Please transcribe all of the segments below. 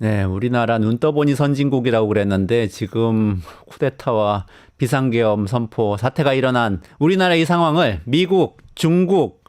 네, 우리나라 눈 떠보니 선진국이라고 그랬는데 지금 쿠데타와 비상계엄 선포 사태가 일어난 우리나라의 이 상황을 미국, 중국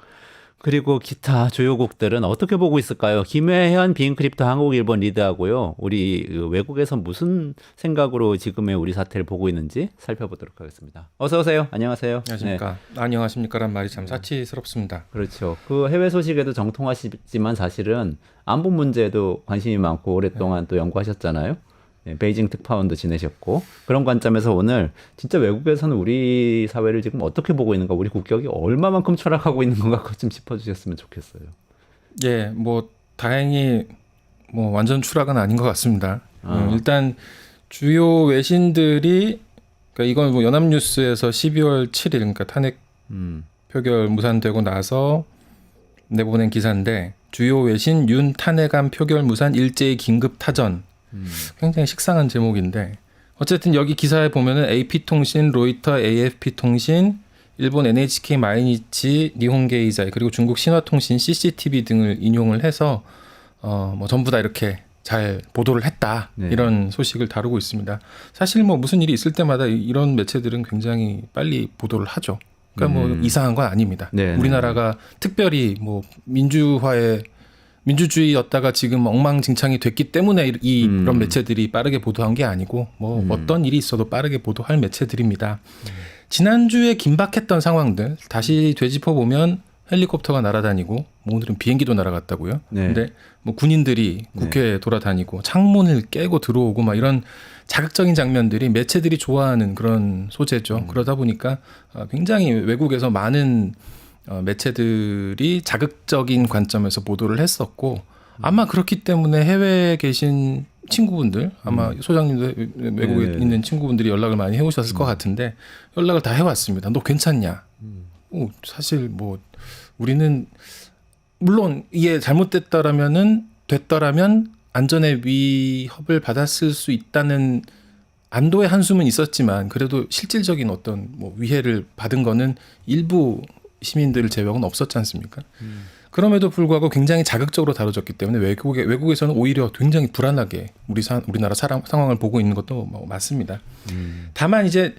그리고 기타 주요국들은 어떻게 보고 있을까요? 김혜현 빈크립토 한국일본 리드하고요. 우리 외국에서 무슨 생각으로 지금의 우리 사태를 보고 있는지 살펴보도록 하겠습니다. 어서 오세요. 안녕하세요. 안녕하십니까. 네. 안녕하십니까란 말이 참 사치스럽습니다. 그렇죠. 그 해외 소식에도 정통하시지만 사실은 안보 문제에도 관심이 많고 오랫동안 또 연구하셨잖아요. 네, 베이징 특파원도 지내셨고 그런 관점에서 오늘 진짜 외국에서는 우리 사회를 지금 어떻게 보고 있는가, 우리 국격이 얼마만큼 추락하고 있는 건가 그것 좀 짚어주셨으면 좋겠어요. 예, 뭐 다행히 뭐 완전 추락은 아닌 것 같습니다. 일단 주요 외신들이 그러니까 이건 뭐 연합뉴스에서 12월 7일 그러니까 탄핵 표결 무산되고 나서 내보낸 기사인데 주요 외신 윤 탄핵안 표결 무산 일제히 긴급 타전. 굉장히 식상한 제목인데 어쨌든 여기 기사에 보면은 AP통신, 로이터, AFP통신, 일본 NHK 마이니치, 니혼게이자이 그리고 중국 신화통신 CCTV 등을 인용을 해서 뭐 전부 다 이렇게 잘 보도를 했다. 네. 이런 소식을 다루고 있습니다. 사실 뭐 무슨 일이 있을 때마다 이런 매체들은 굉장히 빨리 보도를 하죠. 그러니까 뭐 이상한 건 아닙니다. 네. 우리나라가 특별히 뭐 민주주의였다가 지금 엉망진창이 됐기 때문에 이런 매체들이 빠르게 보도한 게 아니고 뭐 어떤 일이 있어도 빠르게 보도할 매체들입니다. 지난주에 긴박했던 상황들 다시 되짚어보면 헬리콥터가 날아다니고 뭐 오늘은 비행기도 날아갔다고요. 네. 근데 뭐 군인들이 국회에 돌아다니고 창문을 깨고 들어오고 막 이런 자극적인 장면들이 매체들이 좋아하는 그런 소재죠. 그러다 보니까 굉장히 외국에서 많은 매체들이 자극적인 관점에서 보도를 했었고 아마 그렇기 때문에 해외에 계신 친구분들 아마 소장님도 외국에 있는 친구분들이 연락을 많이 해오셨을 것 같은데 연락을 다 해왔습니다. 너 괜찮냐? 사실 뭐 우리는 물론 이게 됐더라면 안전의 위협을 받았을 수 있다는 안도의 한숨은 있었지만 그래도 실질적인 어떤 뭐 위해를 받은 거는 일부 시민들 제외하고는 없었지 않습니까? 그럼에도 불구하고 굉장히 자극적으로 다뤄졌기 때문에 외국에서는 오히려 굉장히 불안하게 우리나라 상황을 보고 있는 것도 뭐 맞습니다. 다만 이제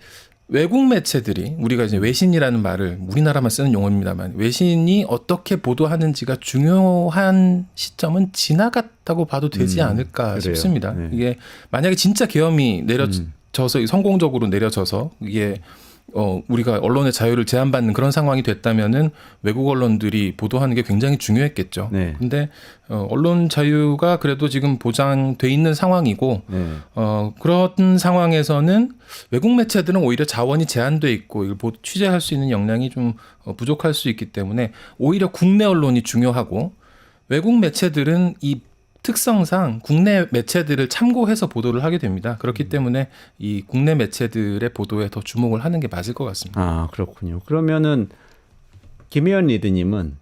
외국 매체들이 우리가 이제 외신이라는 말을 우리나라만 쓰는 용어입니다만 외신이 어떻게 보도하는지가 중요한 시점은 지나갔다고 봐도 되지 않을까 싶습니다. 네. 이게 만약에 진짜 계엄이 내려져서 성공적으로 내려져서 이게 우리가 언론의 자유를 제한받는 그런 상황이 됐다면은 외국 언론들이 보도하는 게 굉장히 중요했겠죠. 네. 근데 언론 자유가 그래도 지금 보장돼 있는 상황이고 그런 상황에서는 외국 매체들은 오히려 자원이 제한돼 있고 이걸 취재할 수 있는 역량이 좀 부족할 수 있기 때문에 오히려 국내 언론이 중요하고 외국 매체들은 이 특성상 국내 매체들을 참고해서 보도를 하게 됩니다. 그렇기 때문에 이 국내 매체들의 보도에 더 주목을 하는 게 맞을 것 같습니다. 아, 그렇군요. 그러면은 김혜연 리드님은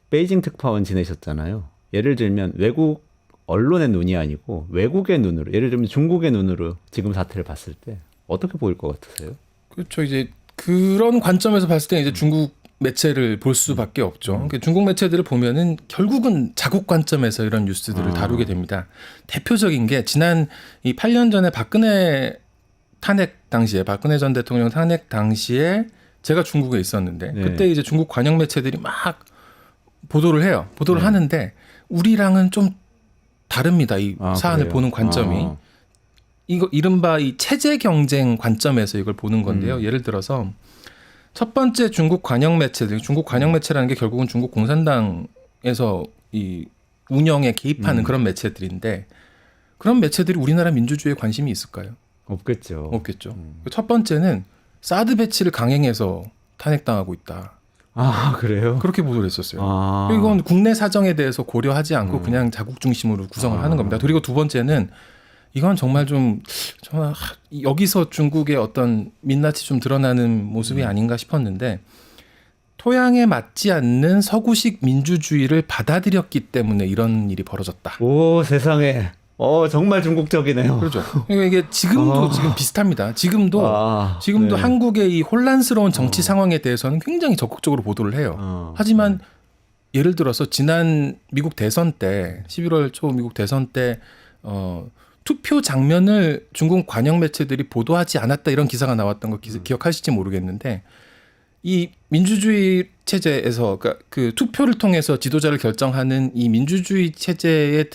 베이징 특파원 지내셨잖아요. 예를 들면 외국 언론의 눈이 아니고 외국의 눈으로, 예를 들면 중국의 눈으로 지금 사태를 봤을 때 어떻게 보일 것 같으세요? 그렇죠. 이제 그런 관점에서 봤을 때 이제 중국 매체를 볼 수밖에 없죠. 그러니까 중국 매체들을 보면은 결국은 자국 관점에서 이런 뉴스들을 다루게 됩니다. 대표적인 게 지난 이 8년 전에 박근혜 전 대통령 탄핵 당시에 제가 중국에 있었는데 그때 이제 중국 관영 매체들이 막 보도를 해요. 보도를 하는데 우리랑은 좀 다릅니다. 이 사안을 보는 관점이. 이거 이른바 이 체제 경쟁 관점에서 이걸 보는 건데요. 예를 들어서 첫 번째 중국 관영 매체라는 게 결국은 중국 공산당에서 이 운영에 개입하는 그런 매체들인데 그런 매체들이 우리나라 민주주의에 관심이 있을까요? 없겠죠. 첫 번째는 사드 배치를 강행해서 탄핵당하고 있다. 아, 그래요? 그렇게 보도를 했었어요. 이건 국내 사정에 대해서 고려하지 않고 그냥 자국 중심으로 구성을 하는 겁니다. 그리고 두 번째는 이건 정말 여기서 중국의 어떤 민낯이 좀 드러나는 모습이 아닌가 싶었는데 토양에 맞지 않는 서구식 민주주의를 받아들였기 때문에 이런 일이 벌어졌다. 오, 세상에. 정말 중국적이네요. 그렇죠. 그러니까 이게 지금 비슷합니다. 지금도 네. 한국의 이 혼란스러운 정치 상황에 대해서는 굉장히 적극적으로 보도를 해요. 하지만 예를 들어서 지난 미국 대선 때 11월 초 미국 대선 때 투표 장면을 중국 관영 매체들이 보도하지 않았다 이런 기사가 나왔던 거 기억하실지 모르겠는데 이 민주주의 체제에서 그러니까 그 투표를 통해서 지도자를 결정하는 이 민주주의 체제에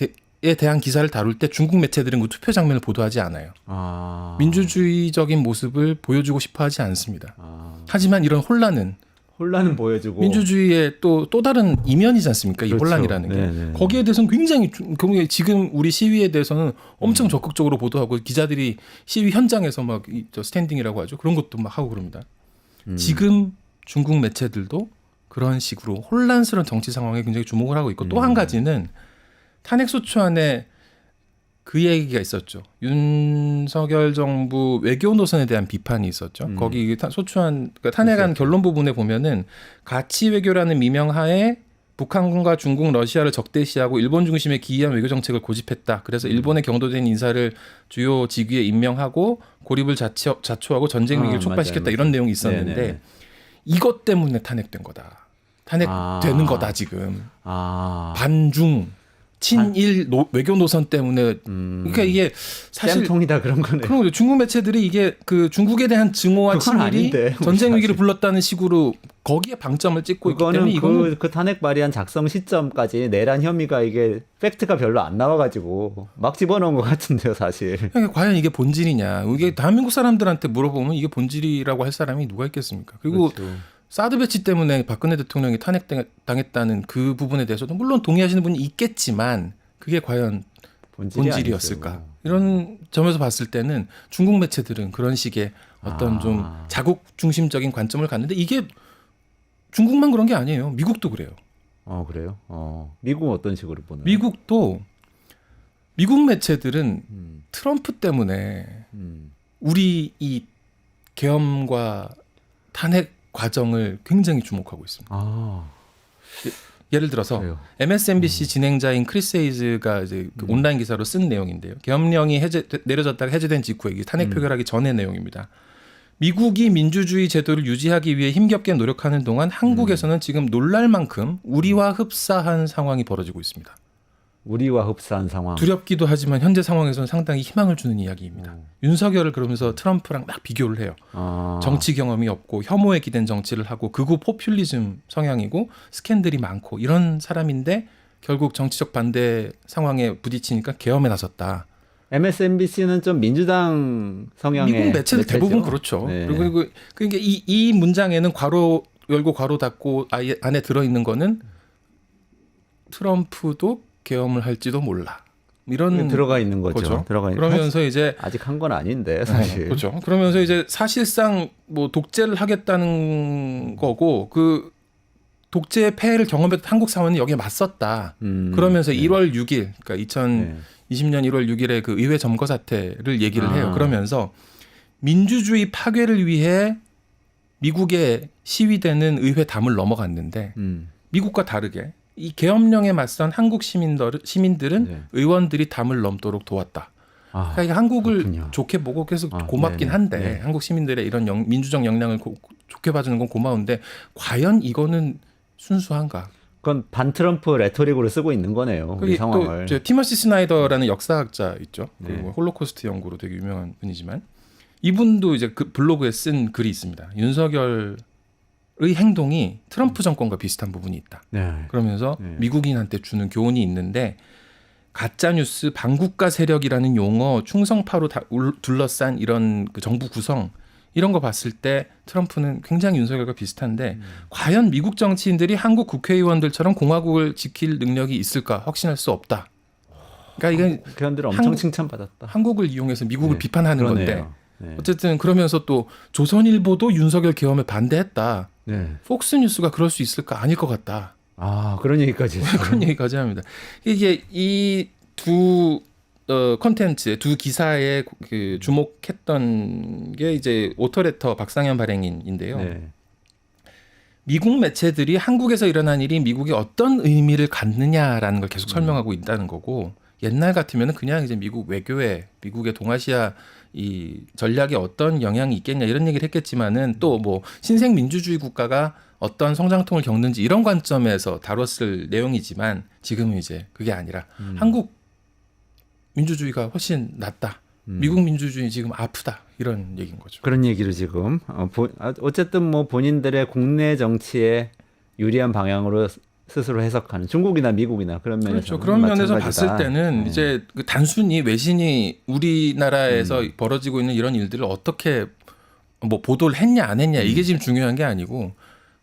대한 기사를 다룰 때 중국 매체들은 그 투표 장면을 보도하지 않아요. 민주주의적인 모습을 보여주고 싶어 하지 않습니다. 하지만 이런 혼란은 보여주고 민주주의의 또 다른 이면이지 않습니까? 이 그렇죠. 혼란이라는 게. 네네. 거기에 대해서는 굉장히 지금 우리 시위에 대해서는 엄청 적극적으로 보도하고 기자들이 시위 현장에서 막 저 스탠딩이라고 하죠. 그런 것도 막 하고 그럽니다. 지금 중국 매체들도 그런 식으로 혼란스러운 정치 상황에 굉장히 주목을 하고 있고 또 한 가지는 탄핵소추안에 그 얘기가 있었죠. 윤석열 정부 외교 노선에 대한 비판이 있었죠. 거기 소추안 그러니까 탄핵안 결론 부분에 보면은 가치 외교라는 미명하에 북한과 중국, 러시아를 적대시하고 일본 중심의 기이한 외교 정책을 고집했다. 그래서 일본에 경도된 인사를 주요 직위에 임명하고 고립을 자초하고 전쟁 위기를 촉발시켰다. 맞아요. 이런 내용이 있었는데 네네. 이것 때문에 탄핵된 거다. 탄핵되는 거다 지금. 반중 친일 외교 노선 때문에 그러니까 이게 사실 쌤통이다 그런 거네. 그런 거죠. 중국 매체들이 이게 그 중국에 대한 증오와 그건 친일이 아닌데, 전쟁 위기를 사실. 불렀다는 식으로 거기에 방점을 찍고 있기 때문에 그거는 이거는 그 탄핵 발의안 작성 시점까지 내란 혐의가 이게 팩트가 별로 안 나와가지고 막 집어넣은 것 같은데요, 사실. 그러니까 과연 이게 본질이냐. 이게 대한민국 사람들한테 물어보면 이게 본질이라고 할 사람이 누가 있겠습니까? 그리고 그렇죠. 사드 배치 때문에 박근혜 대통령이 탄핵당했다는 그 부분에 대해서도 물론 동의하시는 분이 있겠지만 그게 과연 본질이었을까? 아니죠. 이런 점에서 봤을 때는 중국 매체들은 그런 식의 어떤 좀 자국 중심적인 관점을 갖는데 이게 중국만 그런 게 아니에요. 미국도 그래요. 그래요? 미국은 어떤 식으로 보나요? 미국 매체들은 트럼프 때문에 우리 이 계엄과 탄핵 과정을 굉장히 주목하고 있습니다. 예를 들어서 그래요. MSNBC 진행자인 크리스 헤이즈가 이제 그 온라인 기사로 쓴 내용인데요. 계엄령이 내려졌다가 해제된 직후에 이게 탄핵 표결하기 전의 내용입니다. 미국이 민주주의 제도를 유지하기 위해 힘겹게 노력하는 동안 한국에서는 지금 놀랄 만큼 우리와 흡사한 상황이 벌어지고 있습니다. 우리와 흡사한 상황. 두렵기도 하지만 현재 상황에서는 상당히 희망을 주는 이야기입니다. 윤석열을 그러면서 트럼프랑 막 비교를 해요. 정치 경험이 없고 혐오에 기댄 정치를 하고 극우 포퓰리즘 성향이고 스캔들이 많고 이런 사람인데 결국 정치적 반대 상황에 부딪히니까 계엄에 나섰다. MSNBC는 좀 민주당 성향의 미국 매체들 매체죠? 대부분 그렇죠. 네. 그리고 그러니까 이 문장에는 괄호 열고 괄호 닫고 안에 들어있는 거는 트럼프도 계엄을 할지도 몰라. 이런 들어가 있는 거죠. 들어가 있는 그러면서 이제 아직 한 건 아닌데 사실. 그렇죠. 그러면서 이제 사실상 뭐 독재를 하겠다는 거고 그 독재의 폐해를 경험했던 한국 사회는 여기에 맞섰다. 그러면서 1월 6일, 그러니까 2020년 1월 6일에 그 의회 점거 사태를 얘기를 해요. 그러면서 민주주의 파괴를 위해 미국의 시위대는 의회 담을 넘어갔는데 미국과 다르게 이 계엄령에 맞선 한국 시민들은 의원들이 담을 넘도록 도왔다. 그러니까 이게 한국을 그렇군요. 좋게 보고 계속 고맙긴 네네. 한데 네. 한국 시민들의 이런 민주적 역량을 좋게 봐주는 건 고마운데 과연 이거는 순수한가? 그건 반트럼프 레토릭으로 쓰고 있는 거네요. 우리 상황을. 또 티머시 스나이더라는 역사학자 있죠. 네. 그리고 홀로코스트 연구로 되게 유명한 분이지만 이분도 이제 그 블로그에 쓴 글이 있습니다. 윤석열의 행동이 트럼프 정권과 비슷한 부분이 있다. 네. 그러면서 미국인한테 주는 교훈이 있는데 가짜뉴스 반국가 세력이라는 용어 충성파로 둘러싼 이런 그 정부 구성 이런 거 봤을 때 트럼프는 굉장히 윤석열과 비슷한데 과연 미국 정치인들이 한국 국회의원들처럼 공화국을 지킬 능력이 있을까 확신할 수 없다. 그러니까 이건 국회의원들 엄청 칭찬받았다. 한국을 이용해서 미국을 비판하는 그러네요. 건데 네. 어쨌든 그러면서 또 조선일보도 윤석열 계엄에 반대했다. 네. 폭스뉴스가 그럴 수 있을까? 아닐 것 같다. 그런 얘기까지 했어요. 그런 얘기까지 합니다. 이게 이 두 콘텐츠의 두 기사에 그 주목했던 게 이제 오토레터 박상현 발행인인데요. 네. 미국 매체들이 한국에서 일어난 일이 미국에 어떤 의미를 갖느냐라는 걸 계속 설명하고 있다는 거고 옛날 같으면 그냥 이제 미국 외교에 미국의 동아시아 이 전략에 어떤 영향이 있겠냐 이런 얘기를 했겠지만은 또 뭐 신생 민주주의 국가가 어떤 성장통을 겪는지 이런 관점에서 다뤘을 내용이지만 지금은 이제 그게 아니라 한국 민주주의가 훨씬 낫다. 미국 민주주의 지금 아프다. 이런 얘기인 거죠. 그런 얘기를 지금 어쨌든 뭐 본인들의 국내 정치에 유리한 방향으로 스스로 해석하는 중국이나 미국이나 그런 면에서 그렇죠. 그런 면에서 봤을 때는 이제 그 단순히 외신이 우리나라에서 벌어지고 있는 이런 일들을 어떻게 뭐 보도를 했냐 안 했냐 이게 지금 중요한 게 아니고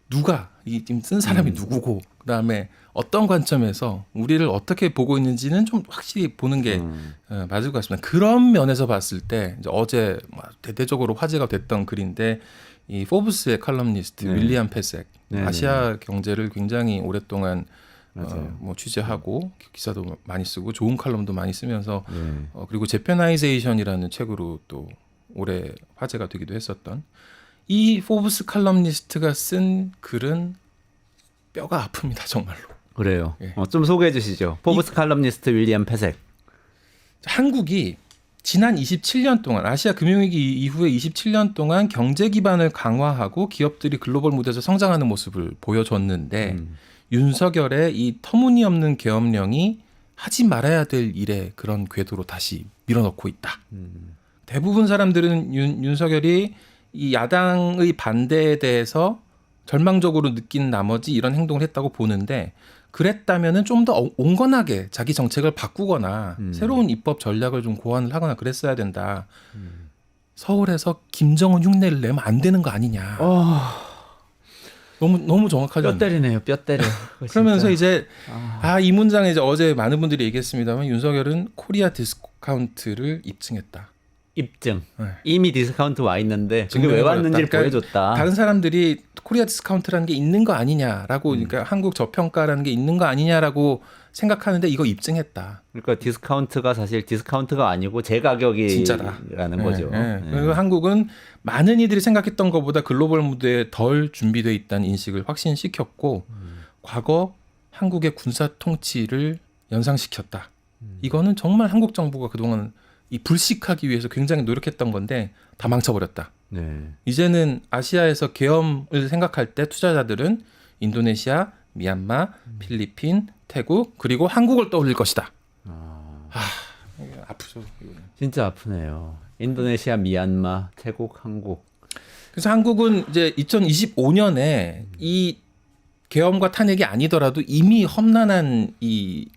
누가 이 지금 쓴 사람이 누구고 그다음에 어떤 관점에서 우리를 어떻게 보고 있는지는 좀 확실히 보는 게 맞을 것 같습니다. 그런 면에서 봤을 때 이제 어제 대대적으로 화제가 됐던 글인데 이 포브스의 칼럼니스트 윌리엄 패색 아시아 경제를 굉장히 오랫동안 뭐 취재하고 기사도 많이 쓰고 좋은 칼럼도 많이 쓰면서 그리고 제페나이제이션이라는 책으로 또 올해 화제가 되기도 했었던 이 포브스 칼럼니스트가 쓴 글은 뼈가 아픕니다. 정말로. 그래요. 예. 좀 소개해 주시죠. 포브스 칼럼니스트 윌리엄 패색. 한국이 지난 27년 동안 아시아 금융위기 이후에 27년 동안 경제 기반을 강화하고 기업들이 글로벌 무대에서 성장하는 모습을 보여줬는데 윤석열의 이 터무니없는 계엄령이 하지 말아야 될 일에 그런 궤도로 다시 밀어넣고 있다. 대부분 사람들은 윤석열이 이 야당의 반대에 대해서 절망적으로 느낀 나머지 이런 행동을 했다고 보는데 그랬다면은 좀 더 온건하게 자기 정책을 바꾸거나 새로운 입법 전략을 좀 고안을 하거나 그랬어야 된다. 서울에서 김정은 흉내를 내면 안 되는 거 아니냐. 너무 정확하죠. 뼈 때리네요. 뼈 때려. 그러면서 이제 이 문장에 이제 어제 많은 분들이 얘기했습니다만 윤석열은 코리아 디스카운트를 입증했다. 입증. 네. 이미 디스카운트 와 있는데 그게 왜 왔는지를 그러니까 보여줬다. 다른 사람들이 코리아 디스카운트라는 게 있는 거 아니냐라고 그러니까 한국 저평가라는 게 있는 거 아니냐라고 생각하는데 이거 입증했다. 그러니까 디스카운트가 사실 디스카운트가 아니고 제 가격이라는 진짜다. 거죠. 네. 그리고 한국은 많은 이들이 생각했던 것보다 글로벌 무대에 덜 준비되어 있다는 인식을 확신시켰고 과거 한국의 군사 통치를 연상시켰다. 이거는 정말 한국 정부가 그동안 이 불식하기 위해서 굉장히 노력했던 건데 다 망쳐버렸다. 네. 이제는 아시아에서 계엄을 생각할 때 투자자들은 인도네시아, 미얀마, 필리핀, 태국 그리고 한국을 떠올릴 것이다. 아프죠. 이거는. 진짜 아프네요. 인도네시아, 미얀마, 태국, 한국. 그래서 한국은 이제 2025년에 이 계엄과 탄핵이 아니더라도 이미 험난한 이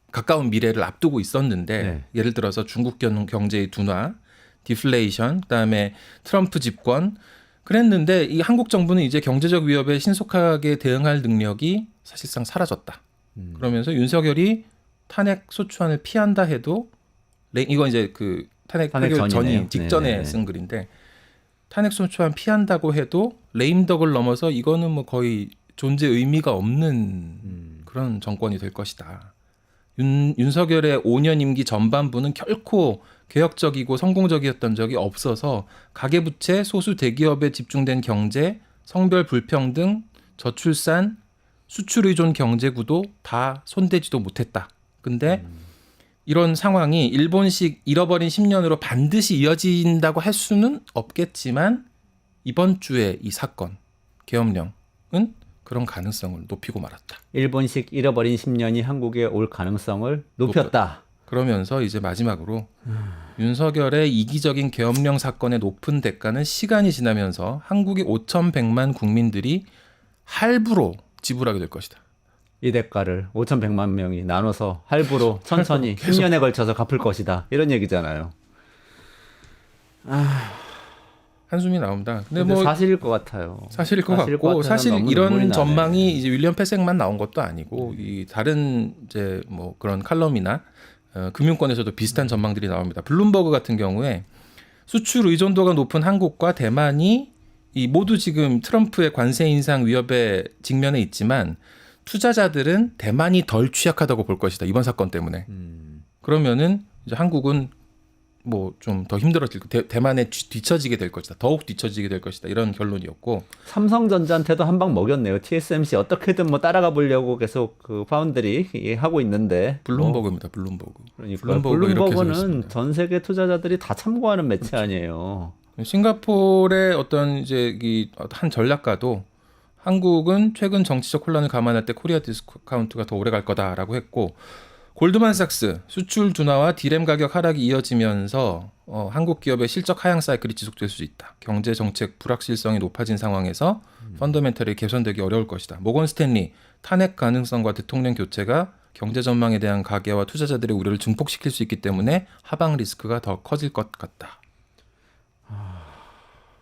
가까운 미래를 앞두고 있었는데 네. 예를 들어서 중국 경제의 둔화, 디플레이션, 그다음에 트럼프 집권 그랬는데 이 한국 정부는 이제 경제적 위협에 신속하게 대응할 능력이 사실상 사라졌다. 그러면서 윤석열이 탄핵 소추안을 피한다 해도 이건 이제 그 탄핵 해결 전이 직전에 네네. 쓴 글인데 탄핵 소추안 피한다고 해도 레임덕을 넘어서 이거는 뭐 거의 존재 의미가 없는 그런 정권이 될 것이다. 윤석열의 5년 임기 전반부는 결코 개혁적이고 성공적이었던 적이 없어서 가계부채, 소수 대기업에 집중된 경제, 성별 불평등, 저출산, 수출 의존 경제 구도 다 손대지도 못했다. 근데 이런 상황이 일본식 잃어버린 10년으로 반드시 이어진다고 할 수는 없겠지만 이번 주에 이 사건, 계엄령은 그런 가능성을 높이고 말았다. 일본식 잃어버린 10년이 한국에 올 가능성을 높였다. 그러면서 이제 마지막으로 윤석열의 이기적인 계엄령 사건의 높은 대가는 시간이 지나면서 한국의 5,100만 국민들이 할부로 지불하게 될 것이다. 이 대가를 5,100만 명이 나눠서 할부로 천천히 10년에 걸쳐서 갚을 것이다. 이런 얘기잖아요. 한숨이 나옵니다. 근데 근데 뭐 사실일 것 같아요. 사실일 것 같고 사실 이런 전망이 이제 윌리엄 패색만 나온 것도 아니고 이 다른 이제 뭐 그런 칼럼이나 금융권에서도 비슷한 전망들이 나옵니다. 블룸버그 같은 경우에 수출 의존도가 높은 한국과 대만이 이 모두 지금 트럼프의 관세 인상 위협에 직면해 있지만 투자자들은 대만이 덜 취약하다고 볼 것이다. 이번 사건 때문에. 그러면은 이제 한국은 뭐 좀 더 힘들어질 대만에 뒤처지게 될 것이다. 더욱 뒤처지게 될 것이다. 이런 결론이었고 삼성전자한테도 한 방 먹였네요. TSMC 어떻게든 뭐 따라가 보려고 계속 그 파운드리 하고 있는데 블룸버그입니다. 블룸버그. 그러니까 블룸버그는 전 세계 투자자들이 다 참고하는 매체 아니에요. 싱가포르의 어떤 이제 한 전략가도 한국은 최근 정치적 혼란을 감안할 때 코리아 디스카운트가 더 오래 갈 거다라고 했고 골드만삭스 수출 둔화와 디램 가격 하락이 이어지면서 한국 기업의 실적 하향 사이클이 지속될 수 있다. 경제 정책 불확실성이 높아진 상황에서 펀더멘털이 개선되기 어려울 것이다. 모건 스탠리 탄핵 가능성과 대통령 교체가 경제 전망에 대한 가계와 투자자들의 우려를 증폭시킬 수 있기 때문에 하방 리스크가 더 커질 것 같다.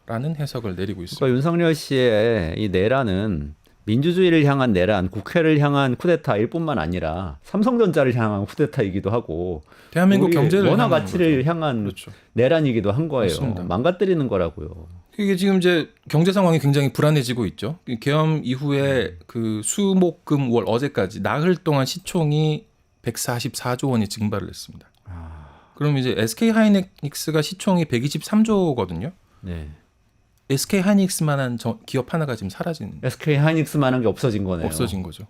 라는 해석을 내리고 있습니다. 그러니까 윤석열 씨의 이 내란은 민주주의를 향한 내란, 국회를 향한 쿠데타일 뿐만 아니라 삼성전자를 향한 쿠데타이기도 하고 대한민국 우리 경제를 원화 향한 가치를 거죠. 향한 그렇죠. 내란이기도 한 거예요. 맞습니다. 망가뜨리는 거라고요. 이게 지금 이제 경제 상황이 굉장히 불안해지고 있죠. 계엄 이후에 그 수목금월 어제까지 나흘 동안 시총이 144조 원이 증발을 했습니다. 그럼 이제 SK 하이닉스가 시총이 123조거든요. 네. SK 하이닉스만한 기업 하나가 지금 사라진 SK 하이닉스만한 게 없어진 거네요. 없어진 거죠.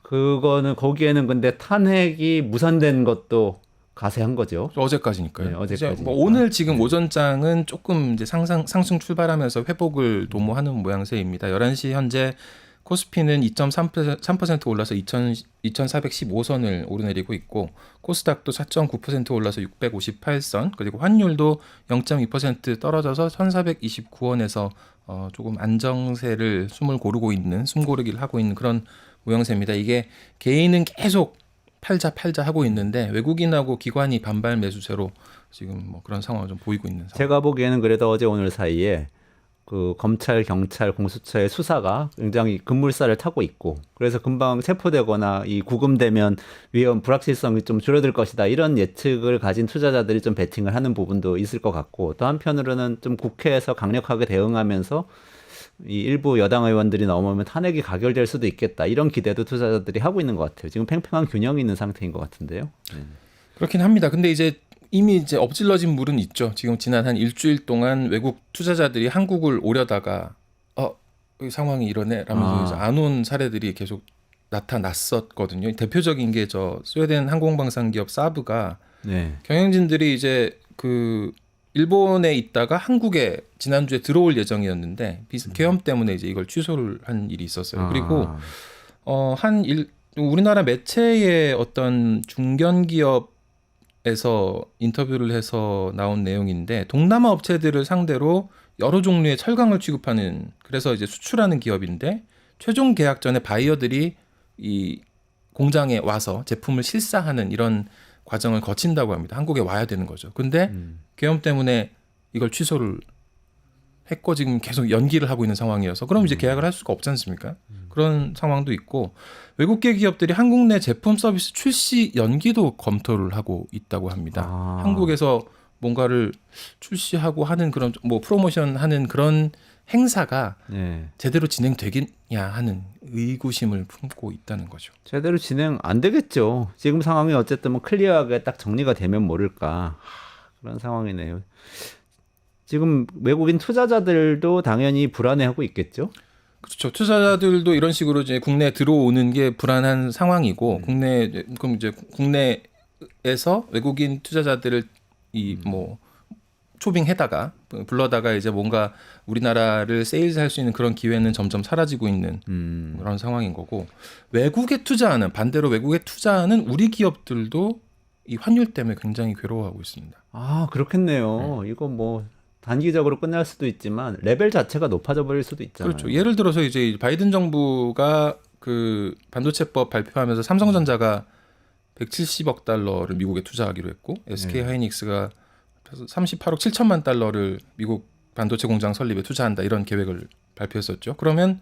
그거는 거기에는 근데 탄핵이 무산된 것도 가세한 거죠. 어제까지니까요. 네, 어제까지니까. 이제 뭐 오늘 지금 오전장은 조금 이제 상승 출발하면서 회복을 도모하는 모양새입니다. 11시 현재 코스피는 2.3% 올라서 2,415선을 오르내리고 있고 코스닥도 4.9% 올라서 658선 그리고 환율도 0.2% 떨어져서 1,429원에서 조금 안정세를 숨을 고르고 있는 숨고르기를 하고 있는 그런 모양새입니다. 이게 개인은 계속 팔자 하고 있는데 외국인하고 기관이 반발 매수세로 지금 뭐 그런 상황을 좀 보이고 있는 상황. 제가 보기에는 그래도 어제 오늘 사이에 그 검찰, 경찰, 공수처의 수사가 굉장히 급물살을 타고 있고 그래서 금방 체포되거나 이 구금되면 위험 불확실성이 좀 줄어들 것이다 이런 예측을 가진 투자자들이 좀 베팅을 하는 부분도 있을 것 같고 또 한편으로는 좀 국회에서 강력하게 대응하면서 이 일부 여당 의원들이 넘어오면 탄핵이 가결될 수도 있겠다 이런 기대도 투자자들이 하고 있는 것 같아요. 지금 팽팽한 균형이 있는 상태인 것 같은데요. 네. 그렇긴 합니다. 근데 이제 이미 이제 엎질러진 물은 있죠. 지금 지난 한 일주일 동안 외국 투자자들이 한국을 오려다가 이 상황이 이러네 라면서 안 온 사례들이 계속 나타났었거든요. 대표적인 게 저 스웨덴 항공방산 기업 사브가 네. 경영진들이 이제 그 일본에 있다가 한국에 지난주에 들어올 예정이었는데 계엄 때문에 이제 이걸 취소를 한 일이 있었어요. 그리고 우리나라 매체의 어떤 중견 기업에서 인터뷰를 해서 나온 내용인데 동남아 업체들을 상대로 여러 종류의 철강을 취급하는 그래서 이제 수출하는 기업인데 최종 계약 전에 바이어들이 이 공장에 와서 제품을 실사하는 이런 과정을 거친다고 합니다. 한국에 와야 되는 거죠. 근데 계엄 때문에 이걸 취소를 했고 지금 계속 연기를 하고 있는 상황이어서 그럼 이제 계약을 할 수가 없지 않습니까? 그런 상황도 있고 외국계 기업들이 한국 내 제품 서비스 출시 연기도 검토를 하고 있다고 합니다. 한국에서 뭔가를 출시하고 하는 그런 뭐 프로모션 하는 그런 행사가 네. 제대로 진행되겠냐 하는 의구심을 품고 있다는 거죠. 제대로 진행 안 되겠죠. 지금 상황이 어쨌든 뭐 클리어하게 딱 정리가 되면 모를까 그런 상황이네요. 지금 외국인 투자자들도 당연히 불안해하고 있겠죠. 그렇죠. 투자자들도 이런 식으로 이제 국내에 들어오는 게 불안한 상황이고 그럼 이제 국내에서 외국인 투자자들을 뭐 초빙해다가 불러다가 이제 뭔가 우리나라를 세일즈할 수 있는 그런 기회는 점점 사라지고 있는 그런 상황인 거고 외국에 투자하는 반대로 외국에 투자하는 우리 기업들도 이 환율 때문에 굉장히 괴로워하고 있습니다. 아 그렇겠네요. 이거 뭐 단기적으로 끝날 수도 있지만 레벨 자체가 높아져 버릴 수도 있잖아요. 그렇죠. 예를 들어서 이제 바이든 정부가 그 반도체법 발표하면서 삼성전자가 170억 달러를 미국에 투자하기로 했고 SK 하이닉스가 38억 7천만 달러를 미국 반도체 공장 설립에 투자한다 이런 계획을 발표했었죠. 그러면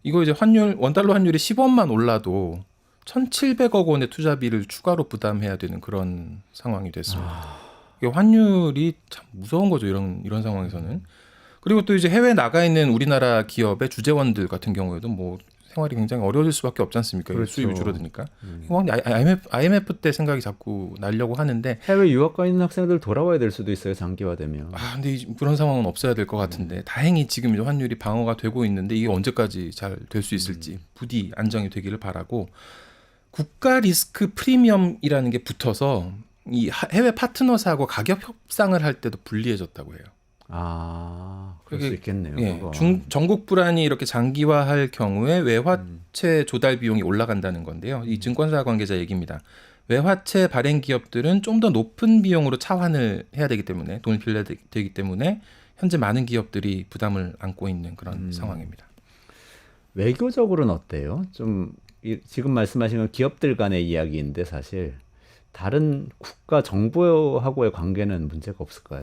이거 이제 원달러 환율이 10원만 올라도 1,700억 원의 투자비를 추가로 부담해야 되는 그런 상황이 됐습니다. 이게 환율이 참 무서운 거죠. 이런 상황에서는. 그리고 또 이제 해외 나가 있는 우리나라 기업의 주재원들 같은 경우에도 뭐 생활이 굉장히 어려워질 수밖에 없지 않습니까? 그렇죠. 수입이 줄어드니까. IMF 때 생각이 자꾸 나려고 하는데 해외 유학 가 있는 학생들 돌아와야 될 수도 있어요. 장기화되면. 근데 그런 상황은 없어야 될 것 같은데 다행히 지금 이제 환율이 방어가 되고 있는데 이게 언제까지 잘 될 수 있을지 부디 안정이 되기를 바라고 국가 리스크 프리미엄이라는 게 붙어서 이 해외 파트너사하고 가격 협상을 할 때도 불리해졌다고 해요. 그럴 수 있겠네요. 예, 전국 불안이 이렇게 장기화할 경우에 외화채 조달 비용이 올라간다는 건데요. 이 증권사 관계자 얘기입니다. 외화채 발행 기업들은 좀 더 높은 비용으로 차환을 해야 되기 때문에 돈을 빌려야 되기 때문에 현재 많은 기업들이 부담을 안고 있는 그런 상황입니다. 외교적으로는 어때요? 좀 지금 말씀하신 건 기업들 간의 이야기인데 사실 다른 국가 정부하고의 관계는 문제가 없을까요?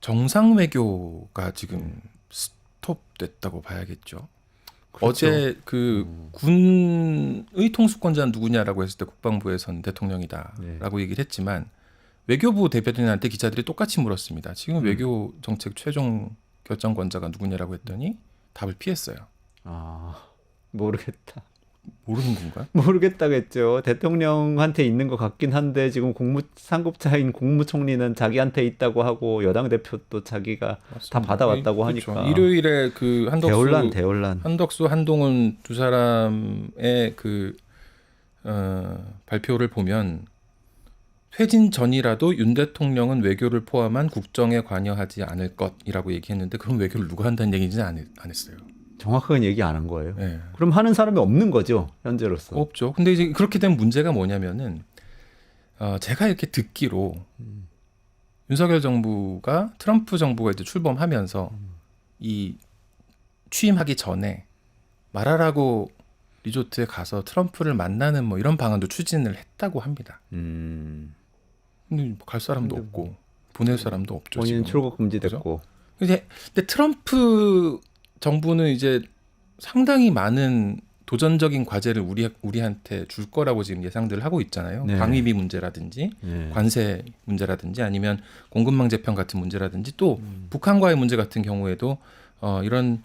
정상 외교가 지금 스톱됐다고 봐야겠죠. 그렇죠. 어제 그 군의 통수권자는 누구냐라고 했을 때 국방부에서는 대통령이다라고 얘기를 했지만 외교부 대변인한테 기자들이 똑같이 물었습니다. 지금 외교 정책 최종 결정권자가 누구냐라고 했더니 답을 피했어요. 아, 모르겠다. 모르는 건가요? 모르겠다겠죠. 대통령한테 있는 것 같긴 한데 지금 상급자인 국무총리는 자기한테 있다고 하고 여당 대표도 자기가 다 받아왔다고 그렇죠. 하니까 일요일에 그 대혼란. 한덕수, 한동훈 두 사람의 그 발표를 보면 퇴진 전이라도 윤 대통령은 외교를 포함한 국정에 관여하지 않을 것이라고 얘기했는데 그럼 외교를 누가 한다는 얘기인지는 안 했어요. 정확하게 얘기 안 한 거예요. 네. 그럼 하는 사람이 없는 거죠, 현재로서. 없죠. 근데 이제 그렇게 된 문제가 뭐냐면은 제가 이렇게 듣기로 윤석열 정부가 트럼프 정부가 이제 출범하면서 이 취임하기 전에 마라라고 리조트에 가서 트럼프를 만나는 뭐 이런 방안도 추진을 했다고 합니다. 근데 갈 사람도 없고 보낼 사람도 없죠. 본인 지금. 출국 금지됐고. 근데 트럼프 정부는 이제 상당히 많은 도전적인 과제를 우리한테 줄 거라고 지금 예상들을 하고 있잖아요. 네. 방위비 문제라든지 네. 관세 문제라든지 아니면 공급망 재편 같은 문제라든지 또 북한과의 문제 같은 경우에도 이런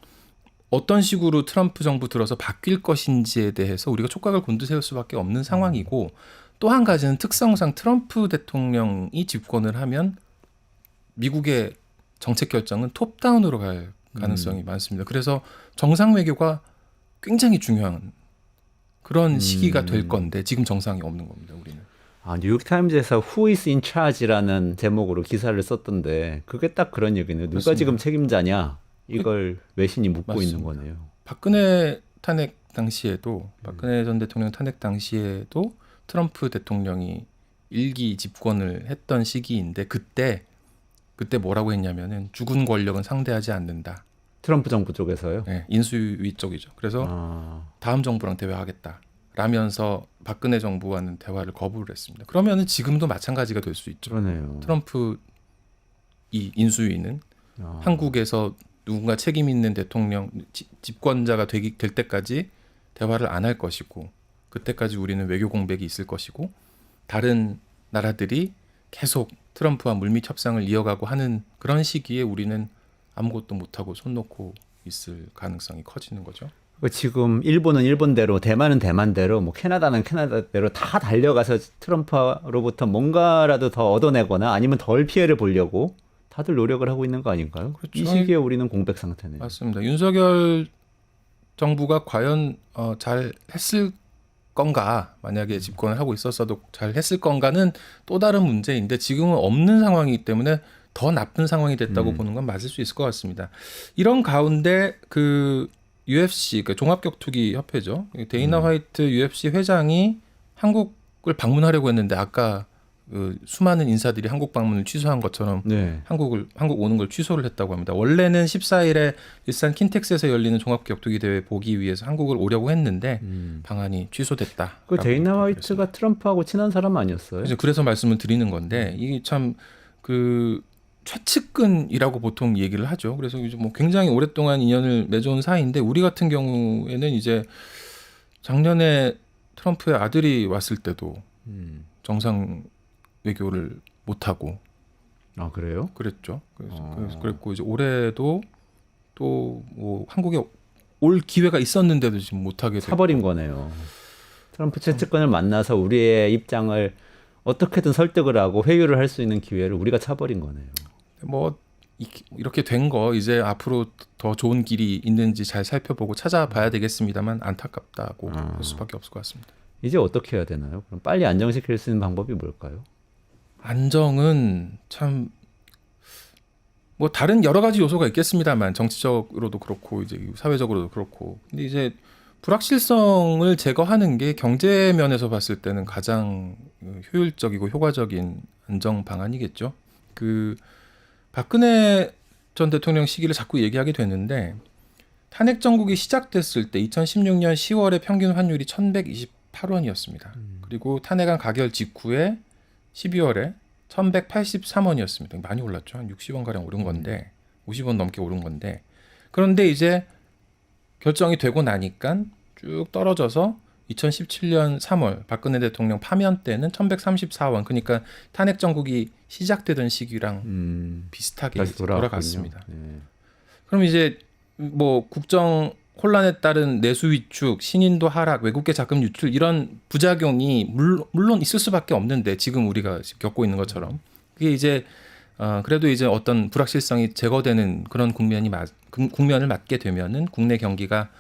어떤 식으로 트럼프 정부 들어서 바뀔 것인지에 대해서 우리가 촉각을 곤두세울 수밖에 없는 상황이고 또 한 가지는 특성상 트럼프 대통령이 집권을 하면 미국의 정책 결정은 톱다운으로 갈 가능성이 많습니다. 그래서 정상 외교가 굉장히 중요한 그런 시기가 될 건데 지금 정상이 없는 겁니다. 우리는. 뉴욕타임즈에서 Who is in charge라는 제목으로 기사를 썼던데 그게 딱 그런 얘기네요. 누가 맞습니다. 지금 책임자냐 이걸 외신이 묻고 있는 맞습니다. 거네요. 박근혜 탄핵 당시에도 박근혜 전 대통령 탄핵 당시에도 트럼프 대통령이 일기 집권을 했던 시기인데 그때 뭐라고 했냐면은 죽은 권력은 상대하지 않는다. 트럼프 정부 쪽에서요? 네, 인수위 쪽이죠. 그래서 다음 정부랑 대화하겠다. 라면서 박근혜 정부와는 대화를 거부를 했습니다. 그러면은 지금도 마찬가지가 될 수 있죠. 그러네요. 트럼프 이 인수위는 한국에서 누군가 책임 있는 대통령 집권자가 될 때까지 대화를 안 할 것이고 그때까지 우리는 외교 공백이 있을 것이고 다른 나라들이 계속 트럼프와 물밑 협상을 이어가고 하는 그런 시기에 우리는 아무것도 못하고 손 놓고 있을 가능성이 커지는 거죠. 지금 일본은 일본대로, 대만은 대만대로, 뭐 캐나다는 캐나다대로 다 달려가서 트럼프로부터 뭔가라도 더 얻어내거나 아니면 덜 피해를 보려고 다들 노력을 하고 있는 거 아닌가요? 그렇죠. 이 시기에 우리는 공백 상태네요. 맞습니다. 윤석열 정부가 과연 잘 했을 건가, 만약에 집권을 하고 있었어도 잘 했을 건가는 또 다른 문제인데 지금은 없는 상황이기 때문에 더 나쁜 상황이 됐다고 보는 건 맞을 수 있을 것 같습니다. 이런 가운데 그 UFC, 그 종합격투기 협회죠. 데이나 화이트 UFC 회장이 한국을 방문하려고 했는데 아까 그 수많은 인사들이 한국 방문을 취소한 것처럼 네. 한국 오는 걸 취소를 했다고 합니다. 원래는 14일에 일산 킨텍스에서 열리는 종합격투기 대회 보기 위해서 한국을 오려고 했는데 방한이 취소됐다. 그 데이나 화이트가 트럼프하고 친한 사람 아니었어요? 그래서 말씀을 드리는 건데 이게 참 그 최측근이라고 보통 얘기를 하죠. 그래서 이제 뭐 굉장히 오랫동안 인연을 맺어온 사이인데 우리 같은 경우에는 이제 작년에 트럼프의 아들이 왔을 때도 정상 외교를 못 하고 그래요? 그랬죠. 그래서 그랬고 이제 올해도 또 뭐 한국에 올 기회가 있었는데도 지금 못 하게 됐고. 사버린 거네요. 트럼프 최측근을 만나서 우리의 입장을 어떻게든 설득을 하고 회유를 할 수 있는 기회를 우리가 차버린 거네요. 뭐 이렇게 된 거 이제 앞으로 더 좋은 길이 있는지 잘 살펴보고 찾아봐야 되겠습니다만 안타깝다고 볼 수밖에 없을 것 같습니다. 이제 어떻게 해야 되나요? 그럼 빨리 안정시킬 수 있는 방법이 뭘까요? 안정은 참 뭐 다른 여러 가지 요소가 있겠습니다만 정치적으로도 그렇고 이제 사회적으로도 그렇고 근데 이제 불확실성을 제거하는 게 경제 면에서 봤을 때는 가장 효율적이고 효과적인 안정 방안이겠죠. 그 박근혜 전 대통령 시기를 자꾸 얘기하게 되는데 탄핵 정국이 시작됐을 때 2016년 10월에 평균 환율이 1,128원이었습니다. 그리고 탄핵안 가결 직후에 12월에 1,183원이었습니다. 많이 올랐죠. 한 60원 가량 오른 건데 50원 넘게 오른 건데 그런데 이제 결정이 되고 나니까 쭉 떨어져서 2017년 3월 박근혜 대통령 파면 때는 1,134원. 그러니까 탄핵 정국이 시작되던 시기랑 비슷하게 다시 돌아갔습니다. 네. 그럼 이제 뭐 국정 혼란에 따른 내수 위축, 신인도 하락, 외국계 자금 유출 이런 부작용이 물론 있을 수밖에 없는데 지금 우리가 겪고 있는 것처럼 그게 이제 그래도 이제 어떤 불확실성이 제거되는 그런 국면을 맞게 되면은 국내 경기가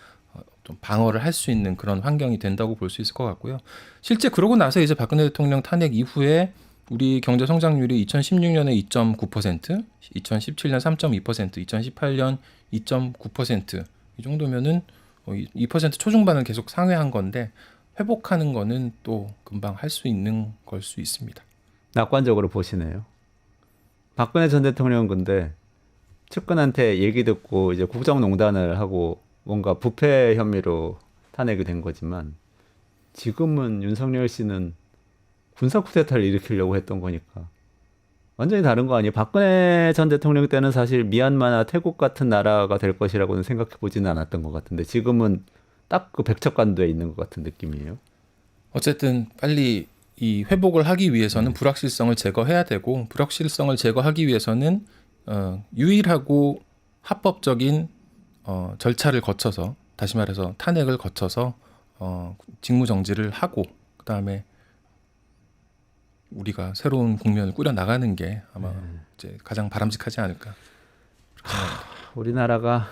좀 방어를 할 수 있는 그런 환경이 된다고 볼 수 있을 것 같고요. 실제 그러고 나서 이제 박근혜 대통령 탄핵 이후에 우리 경제 성장률이 2016년에 2.9%, 2017년 3.2%, 2018년 2.9%. 이 정도면은 2% 초중반을 계속 상회한 건데 회복하는 거는 또 금방 할 수 있는 걸 수 있습니다. 낙관적으로 보시네요. 박근혜 전 대통령은 근데 측근한테 얘기 듣고 이제 국정농단을 하고 뭔가 부패 혐의로 탄핵이 된 거지만 지금은 윤석열 씨는 군사 쿠데타를 일으키려고 했던 거니까 완전히 다른 거 아니에요? 박근혜 전 대통령 때는 사실 미얀마나 태국 같은 나라가 될 것이라고는 생각해 보지는 않았던 것 같은데 지금은 딱 그 백척간도에 있는 것 같은 느낌이에요. 어쨌든 빨리 이 회복을 하기 위해서는 불확실성을 제거해야 되고 불확실성을 제거하기 위해서는 유일하고 합법적인 절차를 거쳐서 다시 말해서 탄핵을 거쳐서 직무 정지를 하고 그다음에 우리가 새로운 국면을 꾸려 나가는 게 아마 이제 가장 바람직하지 않을까. 우리나라가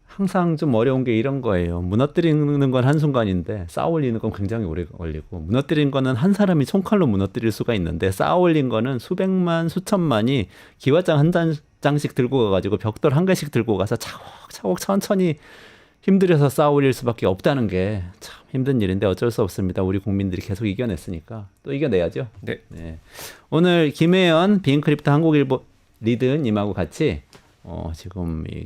항상 좀 어려운 게 이런 거예요. 무너뜨리는 건 한순간인데 쌓아 올리는 건 굉장히 오래 걸리고 무너뜨린 거는 한 사람이 손칼로 무너뜨릴 수가 있는데 쌓아 올린 거는 수백만 수천만이 기와장 한 장씩 들고 가가지고 벽돌 한 개씩 들고 가서 차곡차곡 천천히 힘들여서 쌓아 올릴 수밖에 없다는 게 참 힘든 일인데 어쩔 수 없습니다. 우리 국민들이 계속 이겨냈으니까 또 이겨내야죠. 네. 네. 오늘 김혜연 비인크립트 한국일보 리드님하고 같이 지금 이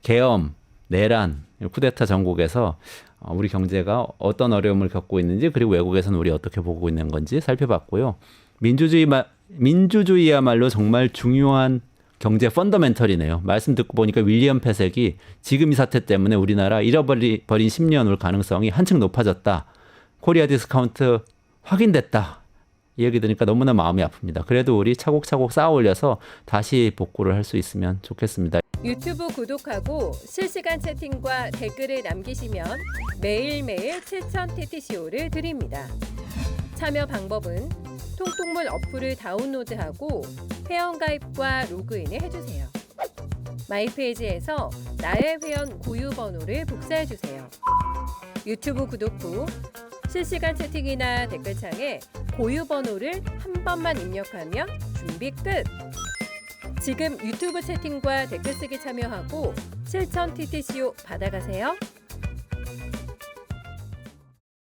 계엄, 내란, 쿠데타 전국에서 우리 경제가 어떤 어려움을 겪고 있는지 그리고 외국에서는 우리 어떻게 보고 있는 건지 살펴봤고요. 민주주의야말로 정말 중요한 경제 펀더멘털이네요. 말씀 듣고 보니까 윌리엄 패색이 지금 이 사태 때문에 우리나라 잃어버린 10년 올 가능성이 한층 높아졌다. 코리아 디스카운트 확인됐다. 이 얘기 들으니까 너무나 마음이 아픕니다. 그래도 우리 차곡차곡 쌓아 올려서 다시 복구를 할 수 있으면 좋겠습니다. 유튜브 구독하고 실시간 채팅과 댓글을 남기시면 매일매일 7,000TTCO를 드립니다. 참여 방법은 통통물 어플을 다운로드하고 회원가입과 로그인을 해주세요. 마이페이지에서 나의 회원 고유 번호를 복사해주세요. 유튜브 구독 후 실시간 채팅이나 댓글창에 고유 번호를 한 번만 입력하면 준비 끝! 지금 유튜브 채팅과 댓글 쓰기 참여하고 7,000TTCO 받아가세요.